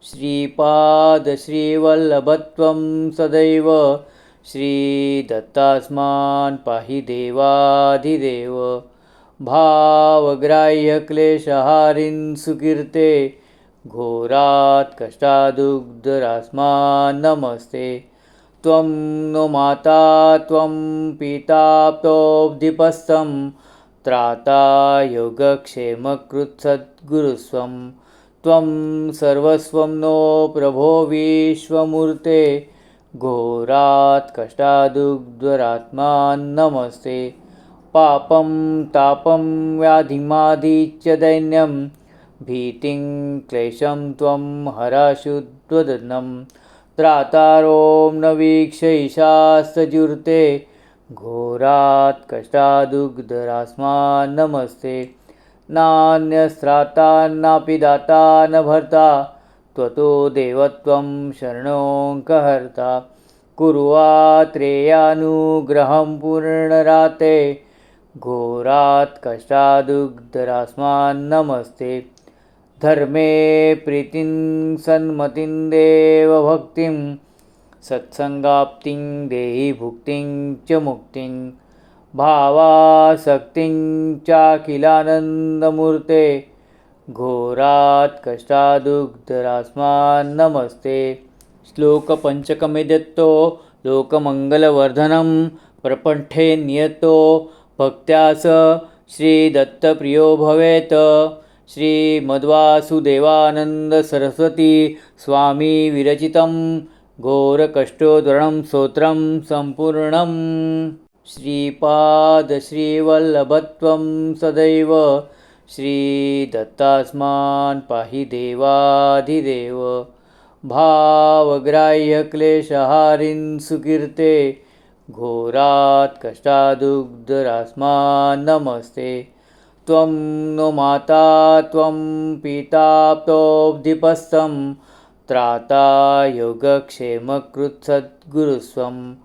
श्रीपादश्रीवल्लभत्वं सदैव श्रीदत्तास्मान् पाहि देवाधिदेव। भावग्राह्यक्लेशहारिन् सुकीर्ते घोरात् कष्टादुग्धरास्मान् नमस्ते। त्वं नो माता त्वं पिता प्तोऽब्धिपस्तं त्राता योगक्षेमकृत्सद्गुरुस्वं। त्वं सर्वस्वं नो प्रभो विश्वमूर्ते घोरात् कष्टादुग्धरात्मान् नमस्ते। पापं तापं व्याधिमादिच्च दैन्यं भीतिं क्लेशं त्वं हरशुद्वदनं। त्रातारो न वीक्षैषास्तजुर्ते घोरात् कष्टादुग्धरास्मान् नमस्ते। नान्यस्त्राता नापि दाता न भर्ता त्वतो देवत्वं शरणोऽङ्कहर्ता। कुर्वात्रेयानुग्रहं पूर्णराते घोरात् कष्टादुग्धरास्मान् नमस्ते। धर्मे प्रीतिं सन्मतिं देवभक्तिं सत्संगाप्तिं देहि भुक्तिं च मुक्तिं। भावासक्तिं चाखिलानन्दमूर्ते घोरात् कष्टादुग्धरास्मान् नमस्ते। श्लोकपञ्चकमेतत्तो लोकमङ्गलवर्धनं प्रपठे नियतो भक्त्या स श्रीदत्तप्रियो भवेत्। श्रीमद्वासुदेवानन्द सरस्वती स्वामी विरचितं घोरकष्टोद्धरणं स्तोत्रं सम्पूर्णम्। श्रीपादश्रीवल्लभत्वं सदैव श्रीदत्तास्मान् पाहि देवाधिदेव। भावग्राह्यक्लेशहारिन् सुकीर्ते घोरात् कष्टादुग्धरास्मान् नमस्ते। त्वं नो माता त्वं पिता प्तोऽब्धिपस्तं त्राता योगक्षेमकृत्सद्गुरुस्वं।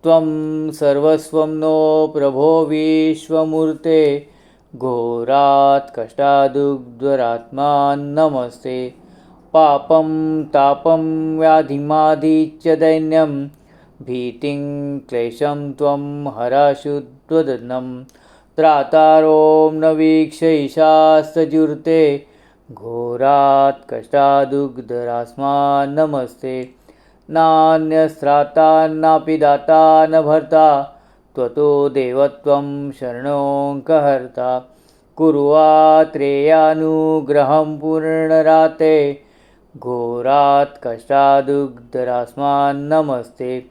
त्वं सर्वस्वं नो प्रभो विश्वमूर्ते घोरात् कष्टादुग्धरात्मान् नमस्ते। पापं तापं व्याधिमादिच्च दैन्यं भीतिं क्लेशं त्वं हरशुद्वदनं। त्रातारो न वीक्षैषास्तजुर्ते घोरात् कष्टादुग्धरास्मान् नमस्ते। नान्यस्त्राता नापि दाता न भर्ता त्वतो देवत्वं शरणोऽङ्कहर्ता। कुर्वात्रेयानुग्रहं पूर्णराते घोरात् कष्टादुग्धरास्मान् नमस्ते।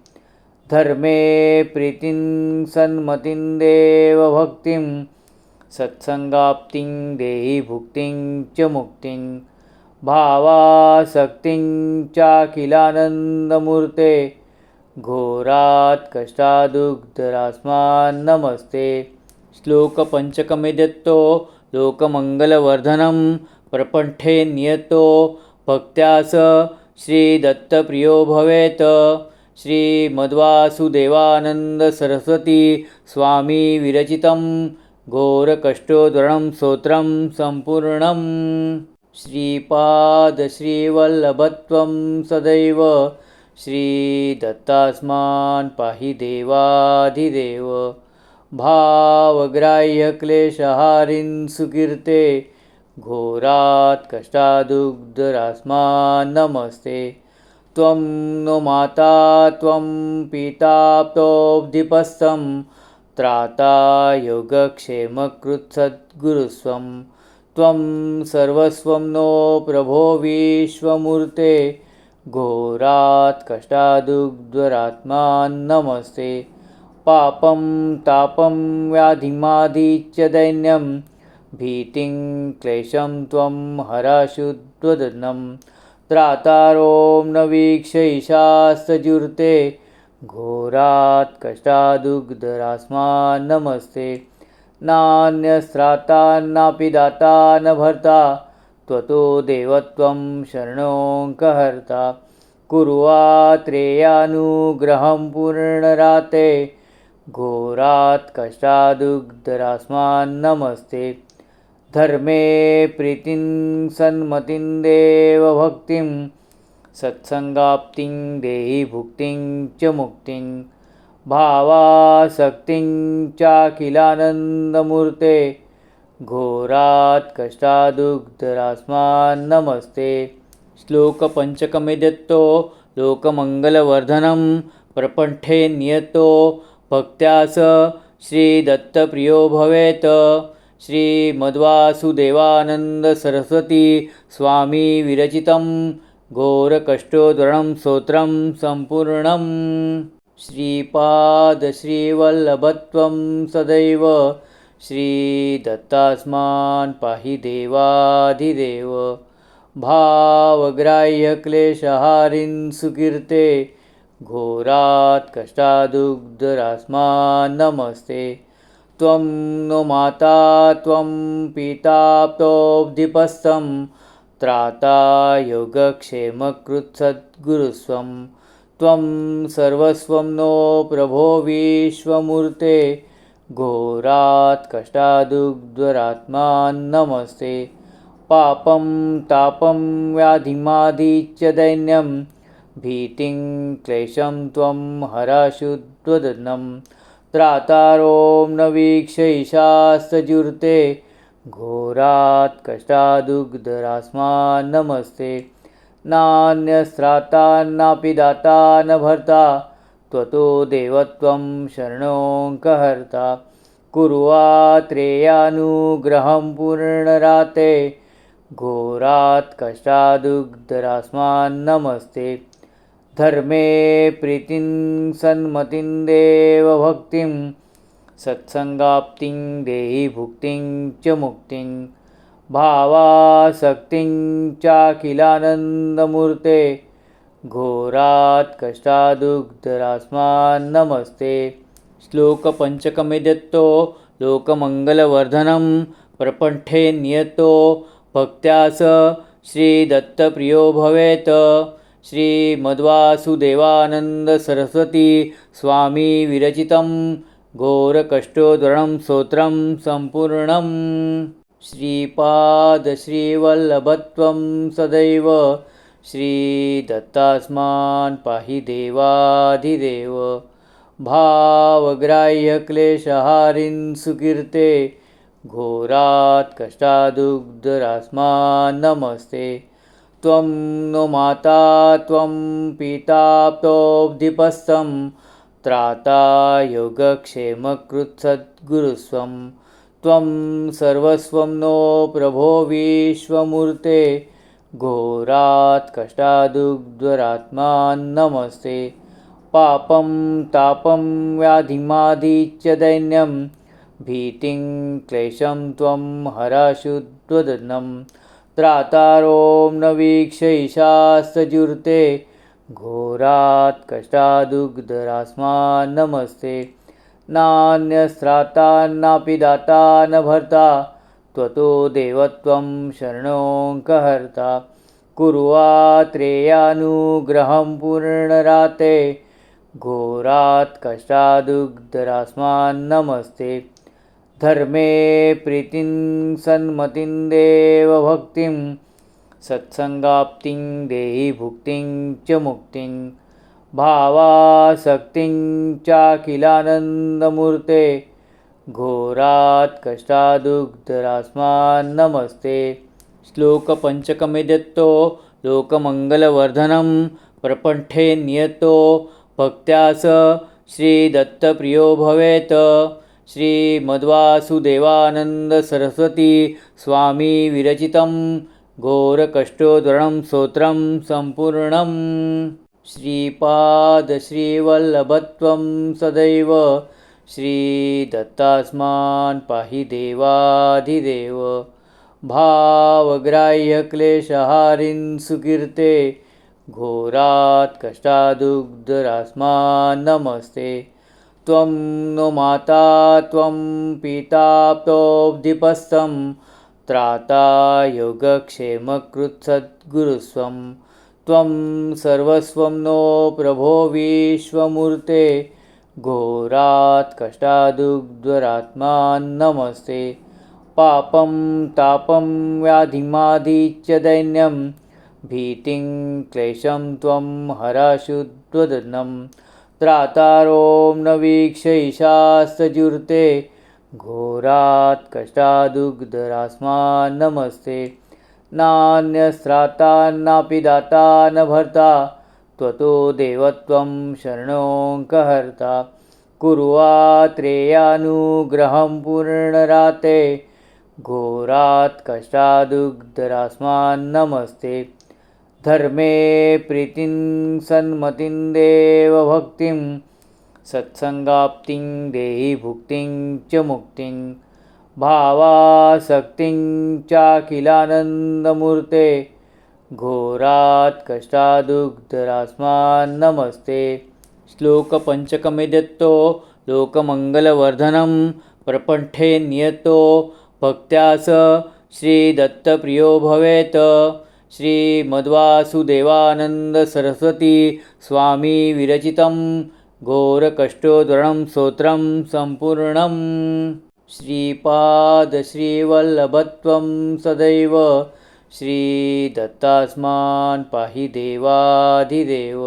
धर्मे प्रीतिं सन्मतिं देवभक्तिं सत्संगाप्तिं देहि भुक्तिं च मुक्तिं। भावासक्तिं चाखिलानन्दमूर्ते घोरात् कष्टादुग्धरास्मान् नमस्ते। श्लोकपञ्चकमेतत्तो लोकमङ्गलवर्धनं प्रपठे नियतो भक्त्या स श्रीदत्तप्रियो भवेत्। श्रीमद्वासुदेवानन्द सरस्वती स्वामी विरचितं घोरकष्टोद्धरणं स्तोत्रं सम्पूर्णम्। श्रीपादश्रीवल्लभत्वं सदैव श्रीदत्तास्मान् पाहि देवाधिदेव। भावग्राह्यक्लेशहारिन् सुकीर्ते घोरात् कष्टादुग्धरास्मान् नमस्ते। त्वं नो माता त्वं पिता प्तोऽब्धिपस्तं त्राता योगक्षेमकृत्सद्गुरुस्वं। त्वं सर्वस्वं नो प्रभो विश्वमूर्ते घोरात् कष्टादुग्धरात्मान् नमस्ते। पापं तापं व्याधिमादिच्च दैन्यं भीतिं क्लेशं त्वं हरशुद्वदनं। त्रातारो न वीक्षैषास्तजुर्ते घोरात् कष्टादुग्धरास्मान् नमस्ते। नान्यस्त्राता नापि दाता न भर्ता त्वतो देवत्वं शरणोऽङ्कहर्ता। कुर्वात्रेयानुग्रहं पूर्णराते घोरात् कष्टादुग्धरास्मान् नमस्ते। धर्मे प्रीतिं सन्मतिं देवभक्तिं सत्संगाप्तिं देहि भुक्तिं च मुक्तिं भावासक्तिं चाखिलानन्दमूर्ते घोरात् कष्टादुग्धरास्मान्नमस्ते। श्लोकपञ्चकमेदत्तो लोकमङ्गलवर्धनं प्रपठे नियतो भक्त्या स श्रीदत्तप्रियो भवेत्। श्रीमद्वासुदेवानन्दसरस्वती स्वामी विरचितं घोरकष्टोद्धरणं स्तोत्रं सम्पूर्णम्। श्रीपादश्रीवल्लभत्वं सदैव श्रीदत्तास्मान् पाहि देवाधिदेव। भावग्राह्यक्लेशहारिन् सुकीर्ते घोरात् कष्टादुग्धरास्मान्नमस्ते। त्वं नो माता त्वं पिता प्तोऽब्धिपस्तं त्राता योगक्षेमकृत्सद्गुरुस्वं। त्वं सर्वस्वं नो प्रभो विश्वमूर्ते घोरात् कष्टादुग्धरात्मान्नमस्ते। पापं तापं व्याधिमादिच दैन्यं भीतिं क्लेशं त्वं हरशुद्धवदनं। त्रातारो न वीक्षैषास्तजुर्ते घोरात् कष्टादुग्धरास्मान्नमस्ते। नान्यस्त्रातान्नापि दाता न भर्ता त्वतो देवत्वं शरणोऽङ्कहर्ता। कुर्वात्रेयानुग्रहं पूर्णराते घोरात् कष्टादुग्धरास्मान्नमस्ते। धर्मे प्रीतिं सन्मतिं देवभक्तिं सत्संगाप्तिं देहि भुक्तिं च मुक्तिं भावासक्तिं चाखिलानन्दमूर्ते घोरात् कष्टादुग्धरास्मान्नमस्ते। श्लोकपञ्चकमेदत्तो लोकमङ्गलवर्धनं प्रपठे नियतो भक्त्या स श्रीदत्तप्रियो भवेत्। श्रीमद्वासुदेवानन्दसरस्वती स्वामी विरचितं घोरकष्टोद्धरणं स्तोत्रं सम्पूर्णम्। श्रीपादश्रीवल्लभत्वं सदैव श्रीदत्तास्मान् पाहि देवाधिदेव। भावग्राह्यक्लेशहारिन् सुकीर्ते घोरात् कष्टादुग्धरास्मान्नमस्ते। त्वं नो माता त्वं पिता प्तोऽब्धिपस्तं त्राता योगक्षेमकृत्सद्गुरुस्वं। त्वं सर्वस्वं नो प्रभो विश्वमूर्ते घोरात् कष्टादुग्धरात्मान्नमस्ते। पापं तापं व्याधिमादिच दैन्यं भीतिं क्लेशं त्वं हरशुद्धवदनं। त्रातारो न वीक्षैषास्तजुर्ते घोरात् कष्टादुग्धरास्मान्नमस्ते। नान्यस्त्रातान्नापि दाता न भर्ता त्वतो देवत्वं शरणोऽङ्कहर्ता। कुर्वात्रेयानुग्रहं पूर्णराते घोरात् कष्टादुग्धरास्मान्नमस्ते। धर्मे प्रीतिं सन्मतिं देवभक्तिं सत्संगाप्तिं देहि भुक्तिं च मुक्तिं भावासक्तिं चाखिलानन्दमूर्ते घोरात् कष्टादुग्धरास्मान्नमस्ते। श्लोकपञ्चकमेदत्तो लोकमङ्गलवर्धनं प्रपठे नियतो भक्त्या स श्रीदत्तप्रियो भवेत्। श्रीमद्वासुदेवानन्दसरस्वती स्वामी विरचितं घोरकष्टोद्धरणं स्तोत्रं सम्पूर्णम्। श्रीपादश्रीवल्लभत्वं सदैव श्रीदत्तास्मान् पाहि देवाधिदेव। भावग्राह्यक्लेशहारिन् सुकीर्ते घोरात् कष्टादुग्धरास्मान्नमस्ते। त्वं नो माता त्वं पिता प्तोऽब्धिपस्तं त्राता योगक्षेमकृत्सद्गुरुस्वं। त्वं सर्वस्वं नो प्रभो विश्वमूर्ते घोरात् कष्टादुग्धरात्मान्नमस्ते। पापं तापं व्याधिमादिच दैन्यं भीतिं क्लेशं त्वं हरषुद्वदनं त्रातारों न वीक्षैषास्तजुर्ते घोरात् कष्टादुग्धरास्मान् नमस्ते नान्यस्त्रातान्नापि दाता न भर्ता त्वतो देवत्वं शरणोऽङ्कहर्ता कुर्वात्रेयानुग्रहं पूर्णराते घोरात् कष्टादुग्धरास्मान् नमस्ते धर्मे प्रीतिं सन्मतिं देवभक्तिं सत्सङ्गाप्तिं देहि भुक्तिं च मुक्तिं भावासक्तिं चाखिलानन्दमूर्ते घोरात् कष्टादुग्धरास्मान् नमस्ते श्लोकपञ्चकमेदत्तो लोकमङ्गलवर्धनं प्रपठे नियतो भक्त्या स श्रीदत्तप्रियो भवेत् श्रीमद्वासुदेवानन्द सरस्वती स्वामी विरचितं घोरकष्टोद्धरणं स्तोत्रं सम्पूर्णम् श्रीपादश्रीवल्लभत्वं सदैव श्रीदत्तास्मान् पाहि देवाधिदेव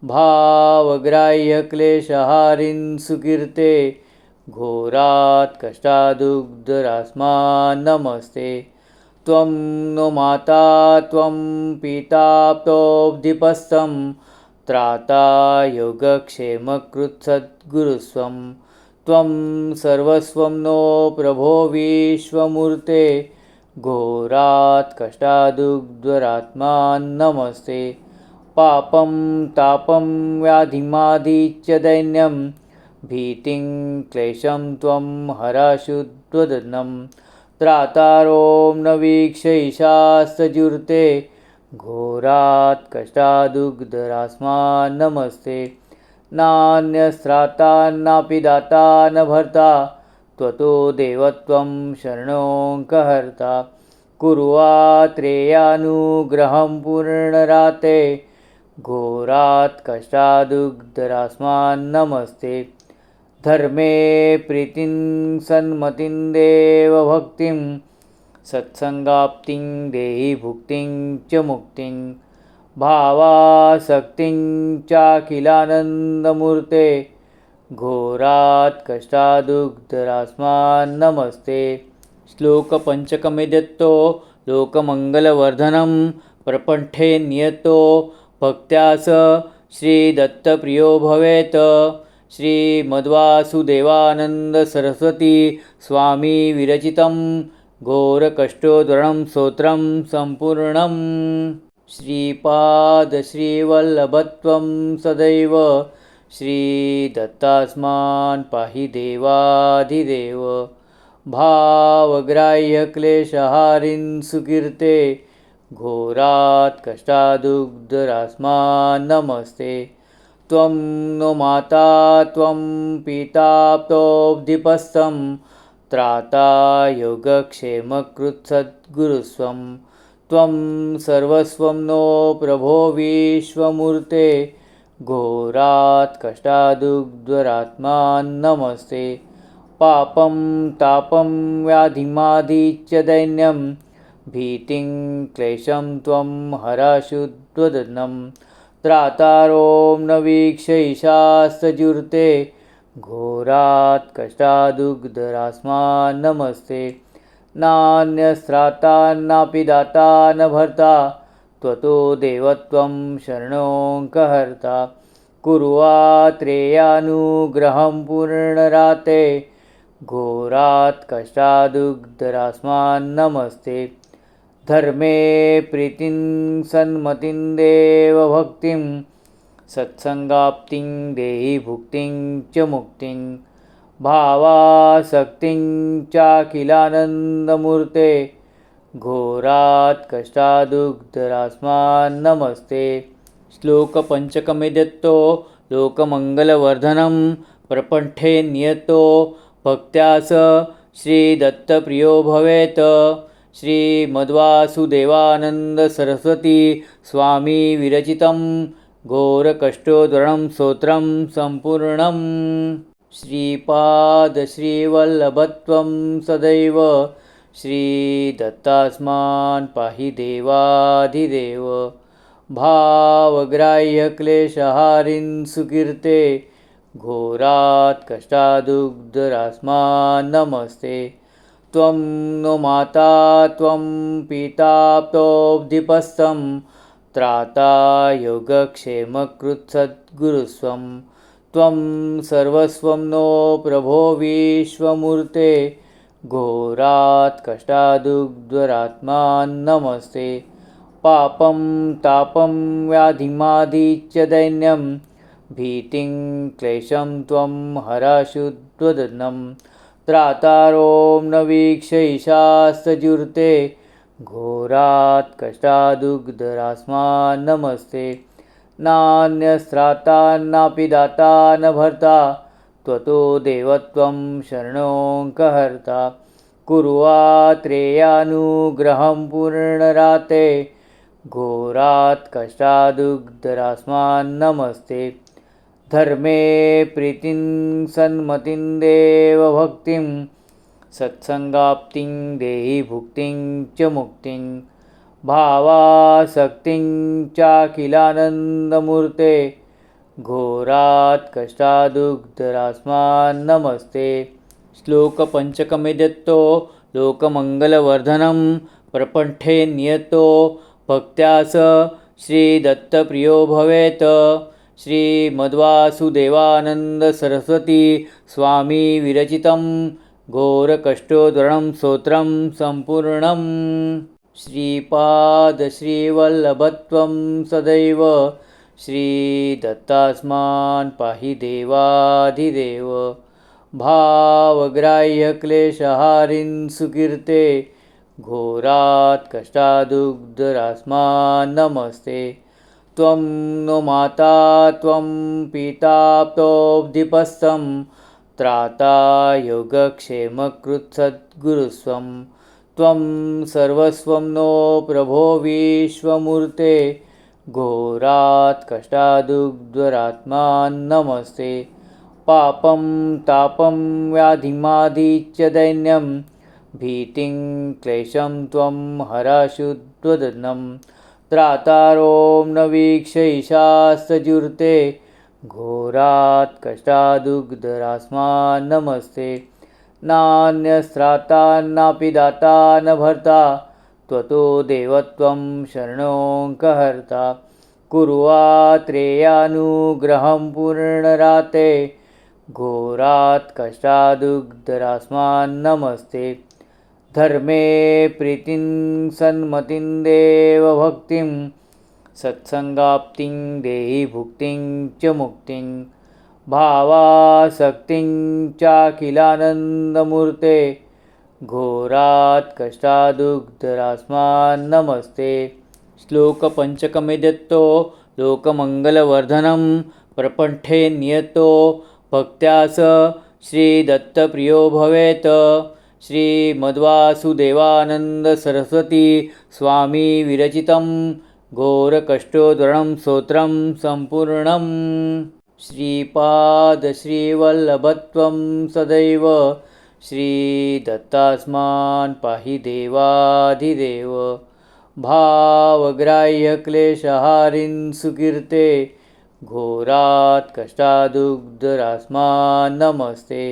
भावग्राह्यक्लेशहारिन् सुकीर्ते घोरात् कष्टादुग्धरास्मान् नमस्ते त्वं नो माता त्वं पिता प्तोऽब्धिपस्तं त्राता योगक्षेमकृत्सद्गुरुस्वं त्वं सर्वस्वं नो प्रभो विश्वमूर्ते घोरात् कष्टादुग्धरास्मान् नमस्ते पापं तापं व्याधिमादिच दैन्यं भीतिं क्लेशं त्वं हरषुद्वदनं त्रातारों न वीक्षैषास्तजुर्ते घोरात् कष्टादुग्धरास्मान् नमस्ते नान्यस्त्रातान्नापि दाता न भर्ता त्वतो देवत्वं शरणोऽङ्कहर्ता कुर्वात्रेयानुग्रहं पूर्णराते घोरात् कष्टादुग्धरास्मान् नमस्ते धर्मे प्रीतिं सन्मतिं देवभक्तिं सत्सङ्गाप्तिं देहि भुक्तिं च मुक्तिं भावासक्तिं चाखिलानन्दमूर्ते घोरात् कष्टादुग्धरास्मान् नमस्ते श्लोकपञ्चकमेदत्तो लोकमङ्गलवर्धनं प्रपठे नियतो भक्त्या स श्रीदत्तप्रियो भवेत् श्रीमद्वासुदेवानन्द सरस्वती स्वामी विरचितं घोरकष्टोद्धरणं स्तोत्रं सम्पूर्णम् श्रीपादश्रीवल्लभत्वं सदैव श्रीदत्तास्मान् पाहि देवाधिदेव भावग्राह्यक्लेशहारिन् सुकीर्ते घोरात् कष्टादुग्धरास्मान् नमस्ते त्वं नो माता त्वं पिता प्तोऽब्धिपस्तं त्राता योगक्षेमकृत्सद्गुरुस्वं त्वं सर्वस्वं नो प्रभो विश्वमूर्ते घोरात् कष्टादुग्धरास्मान् नमस्ते पापं तापं व्याधिमादिच दैन्यं भीतिं क्लेशं त्वं हरषुद्वदनं त्रातारों न वीक्षैषास्तजुर्ते घोरात् कष्टादुग्धरास्मान् नमस्ते नान्यस्त्रातान्नापि दाता न भर्ता त्वतो देवत्वं शरणोऽङ्कहर्ता कुर्वात्रेयानुग्रहं पूर्णराते घोरात् कष्टादुग्धरास्मान् नमस्ते धर्मे प्रीतिं सन्मतिं देवभक्तिं सत्सङ्गाप्तिं देहि भुक्तिं च मुक्तिं भावासक्तिं चाखिलानन्दमूर्ते घोरात् कष्टादुग्धरास्मान् नमस्ते श्लोकपञ्चकमेदत्तो लोकमङ्गलवर्धनं प्रपठे नियतो भक्त्या स श्रीदत्तप्रियो भवेत् श्रीमद्वासुदेवानन्द सरस्वती स्वामी विरचितं घोरकष्टोद्धरणं स्तोत्रं सम्पूर्णम् श्रीपादश्रीवल्लभत्वं सदैव श्रीदत्तास्मान् पाहि देवाधिदेव भावग्राह्यक्लेशहारिन् सुकीर्ते घोरात् कष्टादुग्धरास्मान् नमस्ते। त्वं नो माता त्वं पिता प्तोऽब्धिपस्तं त्राता योगक्षेमकृत्सद्गुरुस्वं त्वं सर्वस्वं नो प्रभो विश्वमूर्ते घोरात् कष्टादुग्धरात्मान् नमस्ते। पापं तापं व्याधिमादिच दैन्यं भीतिं क्लेशं त्वं हरशुद्वदनं त्रातारों न वीक्षैषास्तजुर्ते घोरात् कष्टादुग्धरास्मान् नमस्ते। नान्यस्त्रातान्नापि दाता न भर्ता त्वतो देवत्वं शरणोऽङ्कहर्ता कुर्वात्रेयानुग्रहं पूर्णराते घोरात् कष्टादुग्धरास्मान् नमस्ते। धर्मे प्रीतिं सन्मतिं देवभक्तिं सत्सङ्गाप्तिं देहि भुक्तिं च मुक्तिं भावासक्तिं चाखिलानन्दमूर्ते घोरात् कष्टादुग्धरास्मान् नमस्ते। श्लोक पंचकमे दत्तो लोकमंगलवर्धनं प्रपठे नियतो भक्त्यास श्रीदत्तप्रियो भवेत्। श्रीमद्वासुदेवानंद सरस्वती स्वामी विरचितं घोरकष्टोद्धरणं स्तोत्रं सम्पूर्णम्। श्रीपादश्रीवल्लभत्वं सदैव श्रीदत्तास्मान् पाहि देवाधिदेव भावग्राह्यक्लेशहारिन् सुकीर्ते घोरात् कष्टादुग्धरास्मान् नमस्ते। त्वं नो माता त्वं पिता प्तोऽब्धिपस्तं त्राता योगक्षेमकृत्सद्गुरुस्वं त्वं सर्वस्वं नो प्रभो विश्वमूर्ते घोरात् कष्टादुग्धरात्मान् नमस्ते। पापं तापं व्याधिमादिच दैन्यं भीतिं क्लेशं त्वं हरशुद्वदनं त्रातारों न वीक्षैषास्तजुर्ते घोरात् कष्टादुग्धरास्मान् नमस्ते। नान्यस्त्रातान्नापि दाता न भर्ता त्वतो देवत्वं शरणोऽङ्कहर्ता कुर्वात्रेयानुग्रहं पूर्णराते घोरात् कष्टादुग्धरास्मान् नमस्ते। धर्मे प्रीतिं सन्मतिं देवभक्तिं सत्सङ्गाप्तिं देहि भुक्तिं च मुक्तिं भावासक्तिं चाखिलानन्दमूर्ते घोरात् कष्टादुग्धरास्मान् नमस्ते। श्लोक पंचकमे दत्तो लोकमंगलवर्धनं प्रपठे नियतो भक्त्यास श्रीदत्तप्रियो भवेत्। श्रीमद्वासुदेवानंद सरस्वती स्वामी विरचितं घोरकष्टोद्धरणं स्तोत्रं सम्पूर्णम्। श्रीपादश्रीवल्लभत्वं सदैव श्रीदत्तास्मान् पाहि देवाधिदेव भावग्राह्यक्लेशहारिन् सुकीर्ते घोरात् कष्टादुग्धरास्मान् नमस्ते।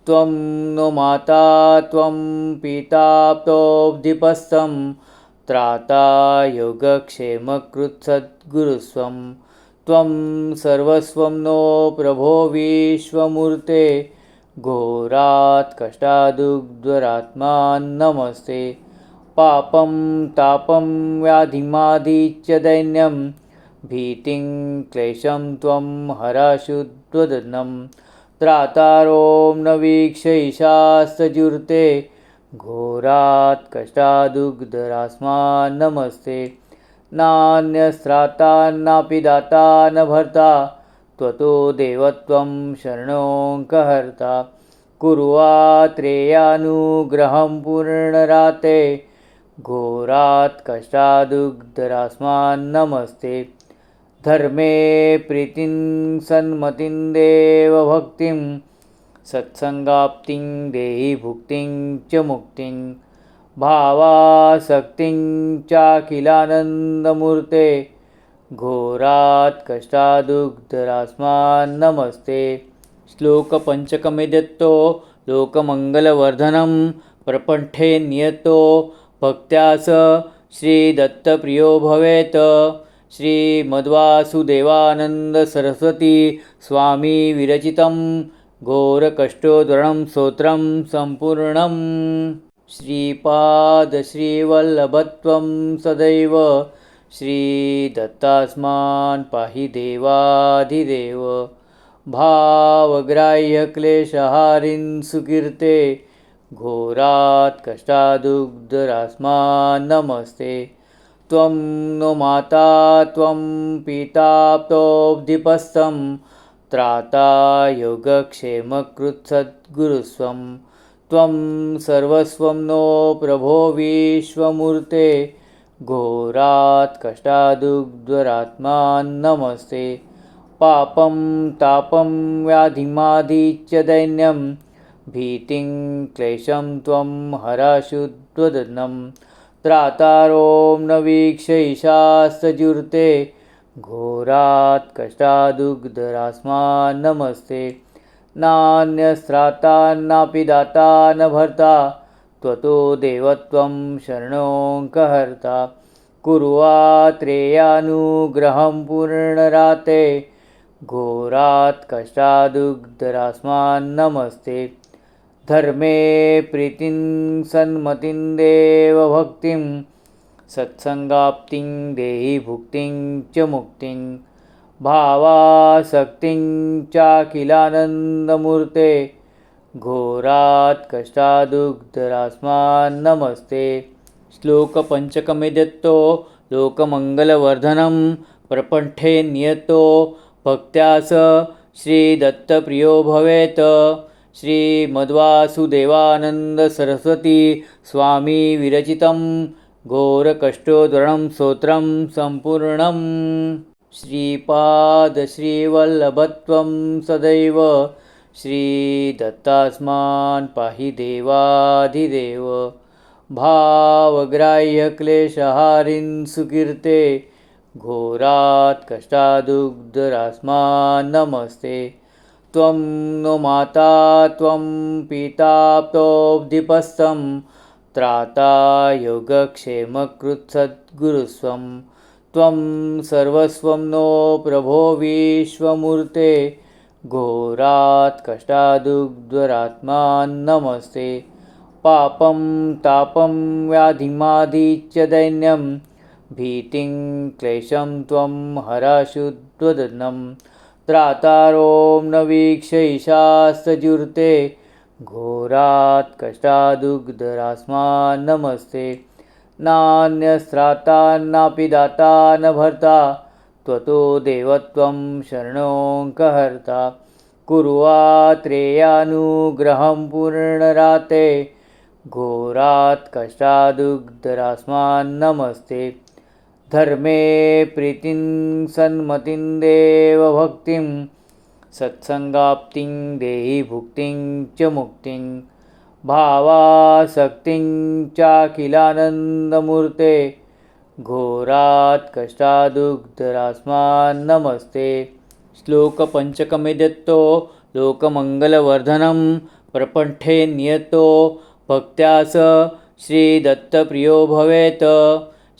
त्वं नो माता त्वं पिता प्तोऽब्धिपस्तं त्राता योगक्षेमकृत्सद्गुरुस्वं त्वं सर्वस्वं नो प्रभो विश्वमूर्ते घोरात् कष्टादुग्धरात्मान् नमस्ते। पापं तापं व्याधिमादिच दैन्यं भीतिं क्लेशं त्वं हरशुद्वदनं त्रातारों न वीक्षैषास्तजुर्ते घोरात् कष्टादुग्धरास्मान् नमस्ते। नान्यस्त्रातान्नापि दाता न भर्ता त्वतो देवत्वं शरणोऽङ्कहर्ता कुर्वात्रेयानुग्रहं पूर्णराते घोरात् कष्टादुग्धरास्मान् नमस्ते। धर्मे प्रीतिं सन्मतिं देवभक्तिं सत्सङ्गाप्तिं देहि भुक्तिं च मुक्तिं भावासक्तिं चाखिलानन्दमूर्ते घोरात् कष्टादुग्धरास्मान् नमस्ते। श्लोक पंचकमेदत्तो लोकमंगलवर्धनं प्रपठे नियतो भक्त्या स श्रीदत्तप्रियो भवेत्। श्रीमद्वासुदेवानंद सरस्वती स्वामी विरचितं घोरकष्टोद्धरणं स्तोत्रं सम्पूर्णम्। श्रीपादश्रीवल्लभत्वं सदैव श्रीदत्तास्मान् पाहि देवाधिदेव। भावग्राह्यक्लेशहारिन् सुकीर्ते घोरात् कष्टादुग्धरास्मान् नमस्ते। त्वं नो माता त्वं पिता तोऽब्धिपस्तं त्राता योगक्षेमकृत्सद्गुरुस्वं। त्वं सर्वस्वं नो प्रभो विश्वमूर्ते घोरात् कष्टादुग्धरात्मान् नमस्ते। पापं तापं व्याधिमादिच दैन्यं भीतिं क्लेशं त्वं हरशुद्वदनं। त्रातारों न वीक्षैषास्तजुर्ते घोरात् कष्टादुग्धरास्मान् नमस्ते। नान्यस्त्रातान्नापि दाता न भर्ता त्वतो देवत्वं शरणोऽङ्कहर्ता। कुर्वात्रेयानुग्रहं पूर्णराते घोरात् कष्टादुग्धरास्मान् नमस्ते। धर्मे प्रीतिं सन्मतिं देवभक्तिं सत्संगाप्तिं देहि भुक्तिं च मुक्तिं। भावासक्तिं चाखिलानन्दमूर्ते घोरात् कष्टादुग्धरास्मान् नमस्ते। श्लोक पंचकमेदत्तो लोकमंगलवर्धनं प्रपठे नियतो भक्त्या स श्रीदत्तप्रियो भवेत्। श्रीमद्वासुदेवानंद सरस्वती स्वामी विरचितं घोरकष्टोद्धरणं स्तोत्रं सम्पूर्णम्। श्रीपादश्रीवल्लभत्वं सदैव श्रीदत्तास्मान् पाहि देवाधिदेव। भावग्राह्यक्लेशहारिन् सुकीर्ते घोरात् कष्टादुग्धरास्मान् नमस्ते। त्वं नो माता त्वं पिता तोऽब्धिपस्तं त्राता योगक्षेमकृत्सद्गुरुस्वं। त्वं सर्वस्वं नो प्रभो विश्वमूर्ते घोरात् कष्टादुग्धरात्मान् नमस्ते। पापं तापं व्याधिमादिच दैन्यं भीतिं क्लेशं त्वं हरशुद्वदनं। त्रातारों न वीक्षैषास्तजुर्ते घोरात् कष्टादुग्धरास्मान् नमस्ते। नान्यस्त्रातान्नापि दाता न भर्ता त्वतो देवत्वं शरणोऽङ्कहर्ता। कुर्वात्रेयानुग्रहं पूर्णराते घोरात् कष्टादुग्धरास्मान् नमस्ते। धर्मे प्रीतिं सन्मतिं देवभक्तिं सत्संगाप्तिं देहि भुक्तिं च मुक्तिं। भावासक्तिं चाखिलानन्दमूर्ते घोरात् कष्टादुग्धरास्मान् नमस्ते। श्लोक पंचकमेदत्तो लोकमंगलवर्धनं प्रपठे नियतो भक्त्या स श्रीदत्तप्रियो भवेत्।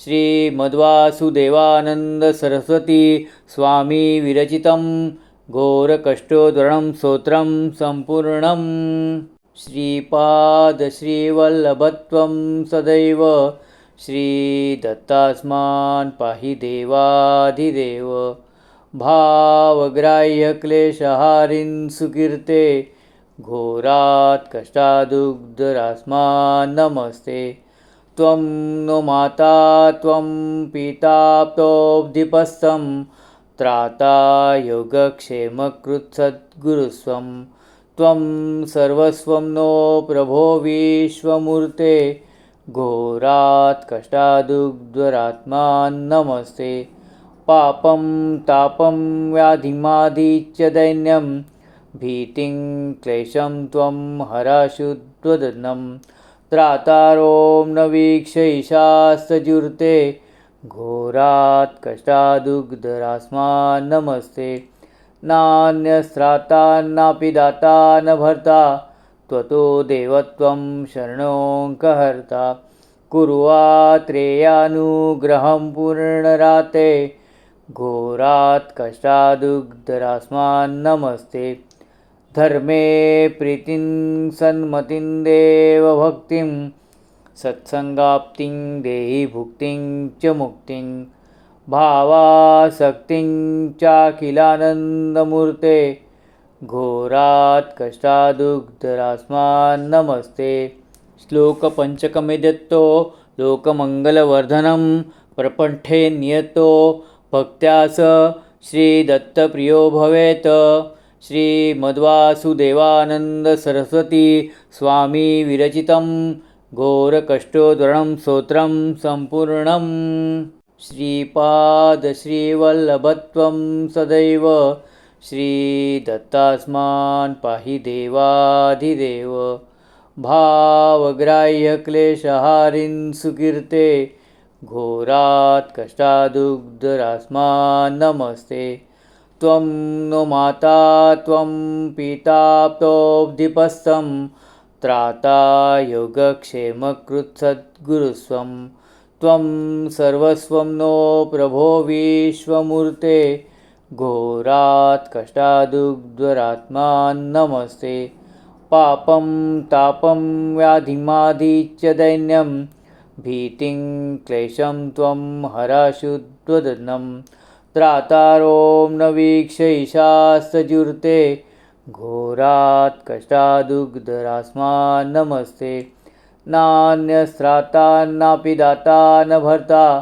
श्रीमद्वासुदेवानंद सरस्वती स्वामी विरचितं घोरकष्टोद्धरणं स्तोत्रं सम्पूर्णम्। श्रीपादश्रीवल्लभत्वं सदैव श्रीदत्तास्मान् पाहि देवाधिदेव। भावग्राह्यक्लेशहारिन् सुकीर्ते घोरात् कष्टादुग्धरास्मान् नमस्ते। त्वं नो माता त्वं पिता तोऽब्धिपस्तं त्राता योगक्षेमकृत्सद्गुरुस्वं। त्वं सर्वस्वं नो प्रभो विश्वमूर्ते घोरात् कष्टादुग्धरात्मान् नमस्ते। पापं तापं व्याधिमादिच दैन्यं भीतिं क्लेशं त्वं हरशुद्वदनं। त्रातारों न वीक्षैषास्तजुर्ते घोरात् कष्टादुग्धरास्मान् नमस्ते। नान्यस्त्रातान्नापि दाता न भर्ता त्वतो देवत्वं शरणोऽङ्कहर्ता। कुर्वात्रेयानुग्रहं पूर्णराते घोरात् कष्टादुग्धरास्मान् नमस्ते। धर्मे प्रीतिं सन्मतिं देवभक्तिं सत्सङ्गाप्तिं देहि भुक्तिं च मुक्तिं भावासक्तिं चाखिलानन्दमूर्ते घोरात् कष्टादुग्धरास्मान् नमस्ते। श्लोकपञ्चकमेतत्तो लोकमङ्गलवर्धनं प्रपठे नियतो भक्त्या स श्रीदत्तप्रियो भवेत्। श्रीमद्वासुदेवानन्द सरस्वती स्वामी विरचितं घोरकष्टोद्धरणं स्तोत्रं सम्पूर्णम्। श्रीपादश्रीवल्लभत्वं सदैव श्रीदत्तास्मान् पाहि देवाधिदेव। भावग्राह्यक्लेशहारिन् सुकीर्ते घोरात् कष्टादुग्धरास्मान् नमस्ते। त्वं नो माता त्वं पिता प्तोऽब्धिपस्तं त्राता योगक्षेमकृत्सद्गुरुस्वं त्वं सर्वस्वं नो प्रभो विश्वमूर्ते घोरात् कष्टादुग्धरास्मान् नमस्ते। पापं तापं व्याधिमादिच दैन्यं भीतिं क्लेशं त्वं हरशुद्धवदनं। त्रातारों न वीक्षैषास्तजुर्ते घोरात् कष्टादुग्धरास्मान् नमस्ते। नान्यस्त्रातान्नापि दाता न भर्ता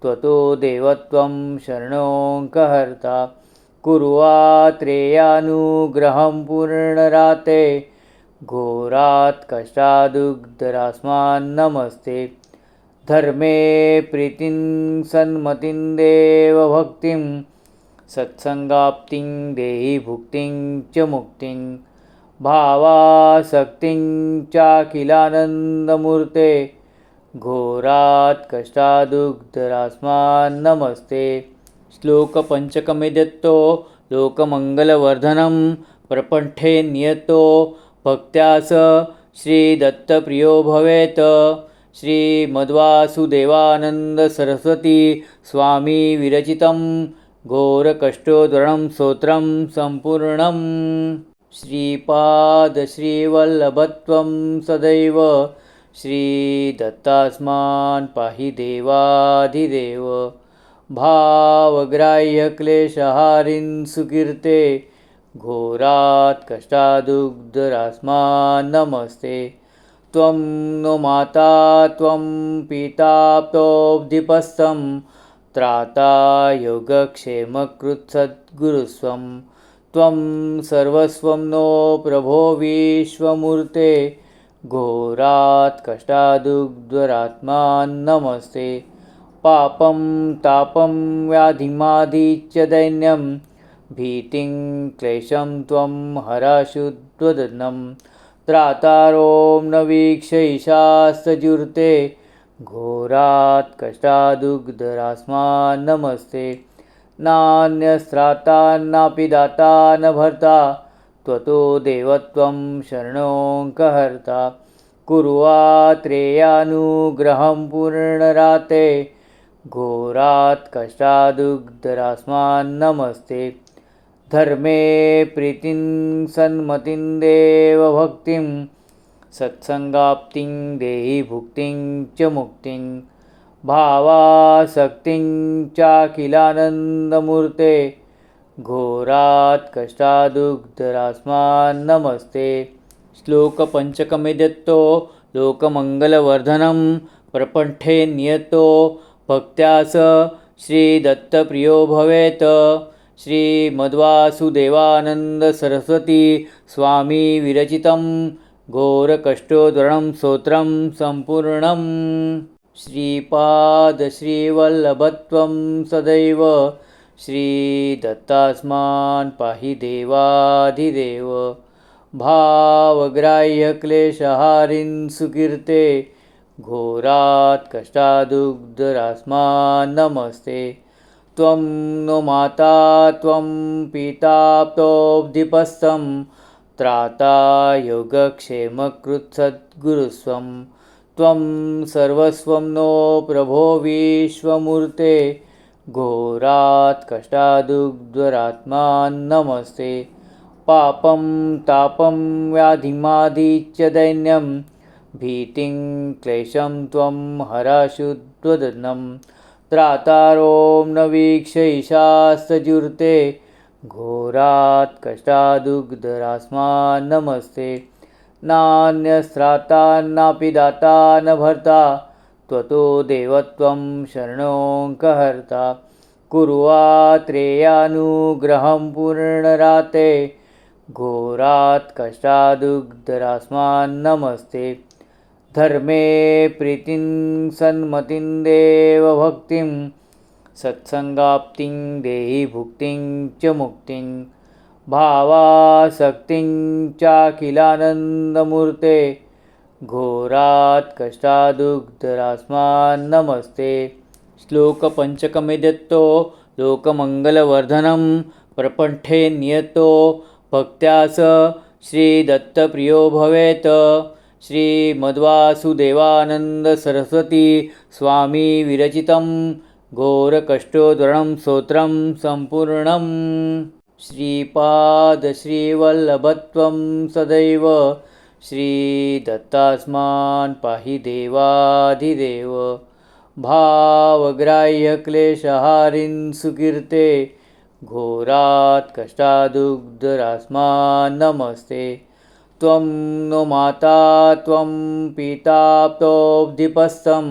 त्वतो देवत्वं शरणोऽङ्कहर्ता। कुर्वात्रेयानुग्रहं पूर्णराते घोरात् कष्टादुग्धरास्मान् नमस्ते। धर्मे प्रीतिं सन्मतिं देवभक्तिं सत्सङ्गाप्तिं देहि भुक्तिं च मुक्तिं भावासक्तिं चाखिलानन्दमूर्ते घोरात् कष्टादुग्धरास्मान् नमस्ते। श्लोकपञ्चकमेतत्तो लोकमङ्गलवर्धनं प्रपठे नियतो भक्त्या स श्रीदत्तप्रियो भवेत्। श्रीमद्वासुदेवानन्द सरस्वती स्वामी विरचितं घोरकष्टोद्धरणं स्तोत्रं सम्पूर्णम्। श्रीपादश्रीवल्लभत्वं सदैव श्रीदत्तास्मान् पाहि देवाधिदेव। भावग्राह्यक्लेशहारिन् सुकीर्ते घोरात् कष्टादुग्धरास्मान् नमस्ते। त्वं नो माता त्वं पिता प्तोऽब्धिपस्तं त्राता योगक्षेमकृत्सद्गुरुस्वं त्वं सर्वस्वं नो प्रभो विश्वमूर्ते घोरात् कष्टादुग्धरास्मान् नमस्ते। पापं तापं व्याधिमादिच दैन्यं भीतिं क्लेशं त्वं हरशुद्धवदनं। त्रातारों न वीक्षैषास्तजुर्ते घोरात् कष्टादुग्धरास्मान् नमस्ते। नान्यस्त्रातान्नापि दाता न भर्ता त्वतो देवत्वं शरणोऽङ्कहर्ता। कुर्वात्रेयानुग्रहं पूर्णराते घोरात् कष्टादुग्धरास्मान् नमस्ते। धर्मे प्रीतिं सन्मतिं देवभक्तिं सत्सङ्गाप्तिं देहि भुक्तिं च मुक्तिं भावासक्तिं चाखिलानन्दमूर्ते घोरात् कष्टादुग्धरास्मान् नमस्ते। श्लोकपञ्चकमेतत्तो लोकमङ्गलवर्धनं प्रपठे नियतो भक्त्या स श्रीदत्तप्रियो भवेत्। श्रीमद्वासुदेवानन्द सरस्वती स्वामी विरचितं घोरकष्टोद्धरणं स्तोत्रं सम्पूर्णम्। श्रीपादश्रीवल्लभत्वं सदैव श्रीदत्तास्मान् पाहि देवाधिदेव। भावग्राह्यक्लेशहारिन् सुकीर्ते घोरात् कष्टादुग्धरास्मान् नमस्ते। त्वं नो माता त्वं पिता प्तोऽब्धिपस्तं त्राता योगक्षेमकृत्सद्गुरुस्वं त्वं सर्वस्वं नो प्रभो विश्वमूर्ते घोरात् कष्टादुग्धरात्मान् नमस्ते। पापं तापं व्याधिमादिच दैन्यं भीतिं क्लेशं त्वं हरशुद्वदनं त्रातारों न वीक्षैषास्तजुर्ते घोरात् कष्टादुग्धरास्मान् नमस्ते। नान्यस्त्रातान्नापि दाता न भर्ता त्वतो देवत्वं शरणोऽङ्कहर्ता कुर्वात्रेयानुग्रहं पूर्णराते घोरात् कष्टादुग्धरास्मान् नमस्ते। धर्मे प्रीतिं सन्मतिं देवभक्तिं सत्सङ्गाप्तिं देहि भुक्तिं च मुक्तिं भावासक्तिं चाखिलानन्दमूर्ते घोरात् कष्टादुग्धरास्मान् नमस्ते। श्लोकपञ्चकमेतत्तो लोकमङ्गलवर्धनं प्रपठे नियतो भक्त्या स श्रीदत्तप्रियो भवेत्। श्रीमद्वासुदेवानन्दसरस्वती स्वामी विरचितं घोरकष्टोद्धरणं स्तोत्रं सम्पूर्णम्। श्रीपादश्रीवल्लभत्वं सदैव श्रीदत्तास्मान् पाहि देवाधिदेव। भावग्राह्यक्लेशहारिन् सुकीर्ते घोरात् कष्टादुग्धरास्मान् नमस्ते। त्वं नो माता त्वं पिता प्तोऽब्धिपस्तं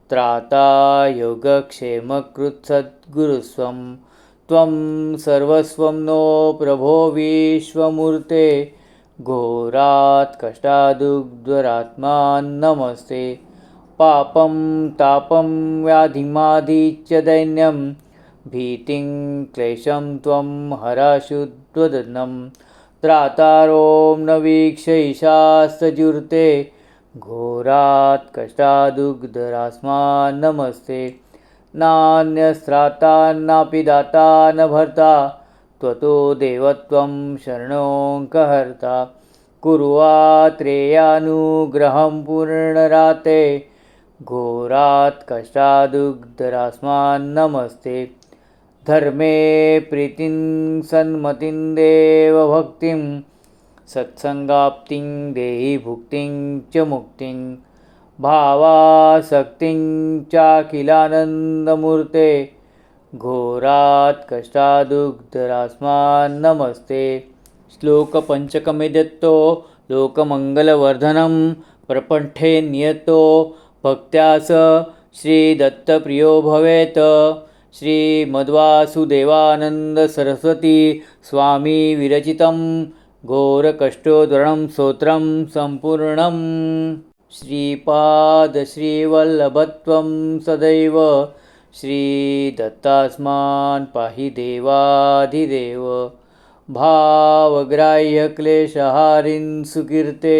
त्राता योगक्षेमकृत्सद्गुरुस्वं त्वं सर्वस्वं नो प्रभो विश्वमूर्ते घोरात् कष्टादुग्धरात्मान् नमस्ते। पापं तापं व्याधिमादिच दैन्यं भीतिं क्लेशं त्वं हरशुद्वदनं त्रातारों न वीक्षैषास्तजुर्ते घोरात् कष्टादुग्धरास्मान् नमस्ते। नान्यस्त्रातान्नापि दाता न भर्ता त्वतो देवत्वं शरणोऽङ्कहर्ता कुर्वात्रेयानुग्रहं पूर्णराते घोरात् कष्टादुग्धरास्मान् नमस्ते। धर्मे प्रीतिं सन्मतिं देवभक्तिं सत्सङ्गाप्तिं देहि भुक्तिं च मुक्तिं भावासक्तिं चाखिलानन्दमूर्ते घोरात् कष्टादुग्धरास्मान् नमस्ते। श्लोकपञ्चकमेतत्तो लोकमङ्गलवर्धनं प्रपठे नियतो भक्त्या स श्रीदत्तप्रियो भवेत्। श्रीमद्वासुदेवानन्दसरस्वती स्वामी विरचितं घोरकष्टोद्धरणं स्तोत्रं सम्पूर्णम्। श्रीपादश्रीवल्लभत्वं सदैव श्रीदत्तास्मान् पाहि देवाधिदेव। भावग्राह्यक्लेशहारिन् सुकीर्ते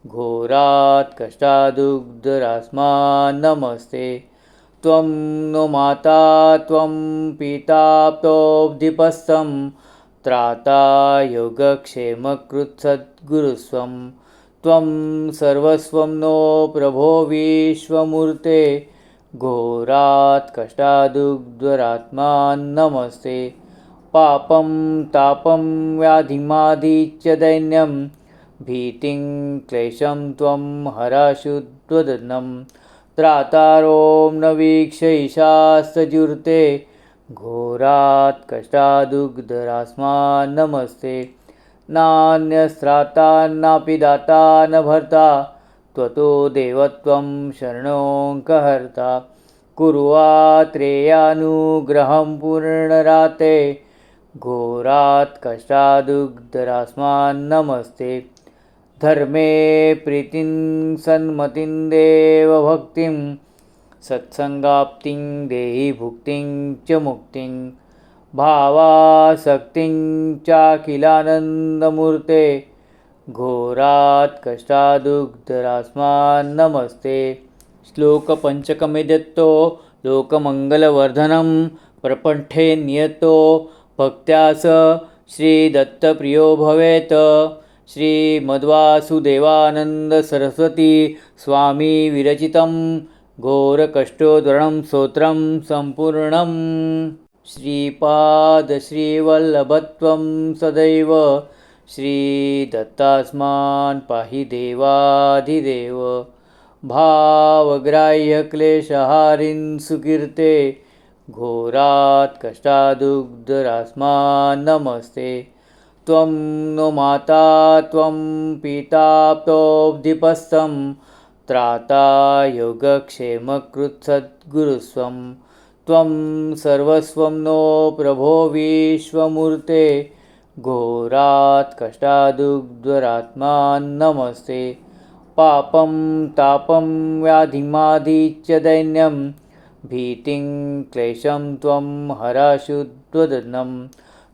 घोरात् कष्टादुग्धरास्मान् नमस्ते। त्वं नो माता त्वं पिता प्तोऽब्धिपस्तं त्राता योगक्षेमकृत्सद्गुरुस्वं त्वं सर्वस्वं नो प्रभो विश्वमूर्ते घोरात् कष्टादुग्धरात्मान् नमस्ते। पापं तापं व्याधिमादिच दैन्यं भीतिं क्लेशं त्वं हरशुद्वदनं त्रातारों न वीक्षैषास्तजुर्ते घोरात् कष्टादुग्धरास्मान् नमस्ते। नान्यस्त्रातान्नापि दाता न भर्ता त्वतो देवत्वं शरणोऽङ्कहर्ता कुर्वात्रेयानुग्रहं पूर्णराते घोरात् कष्टादुग्धरास्मान् नमस्ते। धर्मे प्रीतिं सन्मतिं देवभक्तिं सत्सङ्गाप्तिं देहि भुक्तिं च मुक्तिं भावासक्तिं चाखिलानन्दमूर्ते घोरात् कष्टादुग्धरास्मान्नमस्ते। श्लोकपञ्चकमेदत्तो लोकमङ्गलवर्धनं प्रपठे नियतो भक्त्या स श्रीदत्तप्रियो भवेत्। श्रीमद्वासुदेवानन्दसरस्वती स्वामी विरचितं घोरकष्टोद्धरणं स्तोत्रं सम्पूर्णम्। श्रीपादश्रीवल्लभत्वं सदैव श्रीदत्तास्मान् पाहि देवाधिदेव। भावग्राह्यक्लेशहारिन् सुकीर्ते घोरात् कष्टादुग्धरास्मान्नमस्ते। त्वं नो माता त्वं पिता प्तोऽब्धिपस्तं त्राता योगक्षेमकृत्सद्गुरुस्वं। त्वं सर्वस्वं नो प्रभो विश्वमूर्ते घोरात् कष्टादुग्धरात्मान्नमस्ते। पापं तापं व्याधिमादिच दैन्यं भीतिं क्लेशं त्वं हरशुद्वदनं।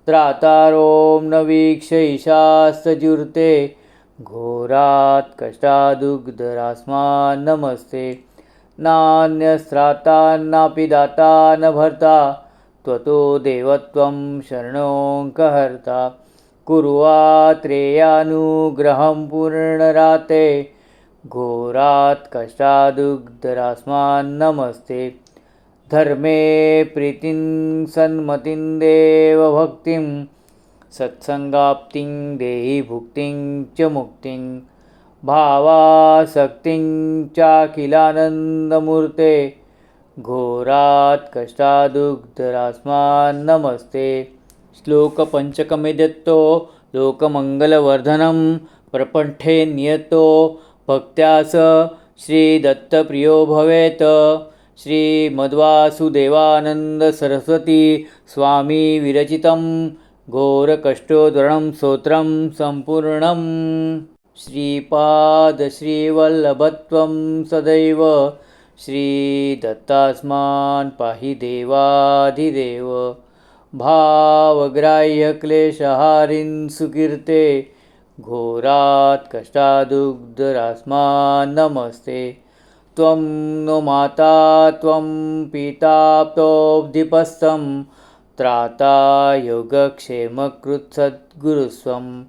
त्रातारों न वीक्षैषास्तजुर्ते घोरात् कष्टादुग्धरास्मान्नमस्ते। नान्यस्त्राता नापि दाता न भर्ता त्वतो देवत्वं शरणोऽङ्कहर्ता। कुर्वात्रेयानुग्रहं पूर्णराते घोरात् कष्टादुग्धरास्मान्नमस्ते। धर्मे प्रीतिं सन्मतिं देवभक्तिं सत्सङ्गाप्तिं देहि भुक्तिं च मुक्तिं। भावासक्तिं चाखिलानन्दमूर्ते घोरात् कष्टादुग्धरास्मान्नमस्ते। श्लोकपञ्चकमेदत्तो लोकमङ्गलवर्धनं प्रपठे नियतो भक्त्या स श्रीदत्तप्रियो भवेत्। श्रीमद्वासुदेवानन्दसरस्वती स्वामी विरचितं घोरकष्टोद्धरणं स्तोत्रं सम्पूर्णम्। श्रीपादश्रीवल्लभत्वं सदैव श्रीदत्तास्मान् पाहि देवाधिदेव। भावग्राह्यक्लेशहारिन् सुकीर्ते घोरात् कष्टादुग्धरास्मान्नमस्ते। त्वं नो माता त्वं पिता प्तोऽब्धिपस्तं त्राता योगक्षेमकृत्सद्गुरुस्वं।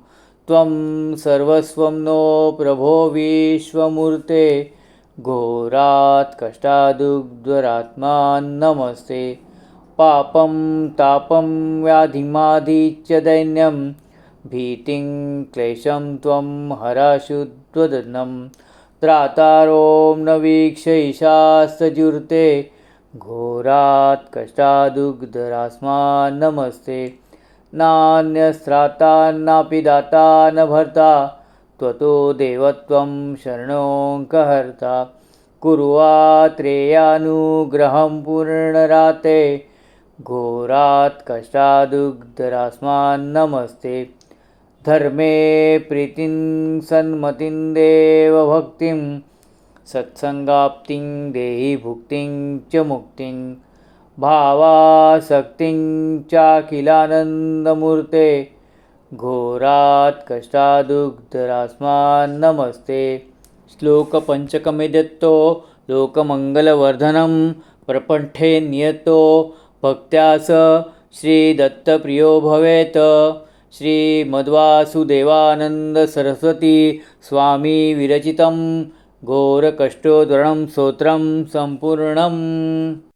त्वं सर्वस्वं नो प्रभो विश्वमूर्ते घोरात् कष्टादुग्धरात्मान्नमस्ते। पापं तापं व्याधिमादिच दैन्यं भीतिं क्लेशं त्वं हरशुद्वदनं। त्रातारों न वीक्षैषास्तजुर्ते घोरात् कष्टादुग्धरास्मान्नमस्ते। नान्यस्त्राता नापि दाता न भर्ता त्वतो देवत्वं शरणोऽङ्कहर्ता। कुर्वात्रेयानुग्रहं पूर्णराते घोरात् कष्टादुग्धरास्मान्नमस्ते। धर्मे प्रीतिं सन्मतिं देवभक्तिं सत्सङ्गाप्तिं देहि भुक्तिं च मुक्तिं। भावासक्तिं चाखिलानन्दमूर्ते घोरात् कष्टादुग्धरास्मान्नमस्ते। श्लोकपञ्चकमेदत्तो लोकमङ्गलवर्धनं प्रपठे नियतो भक्त्या स श्रीदत्तप्रियो भवेत्। श्रीमद्वासुदेवानन्दसरस्वती स्वामी विरचितं घोरकष्टोद्धरणं स्तोत्रं सम्पूर्णम्।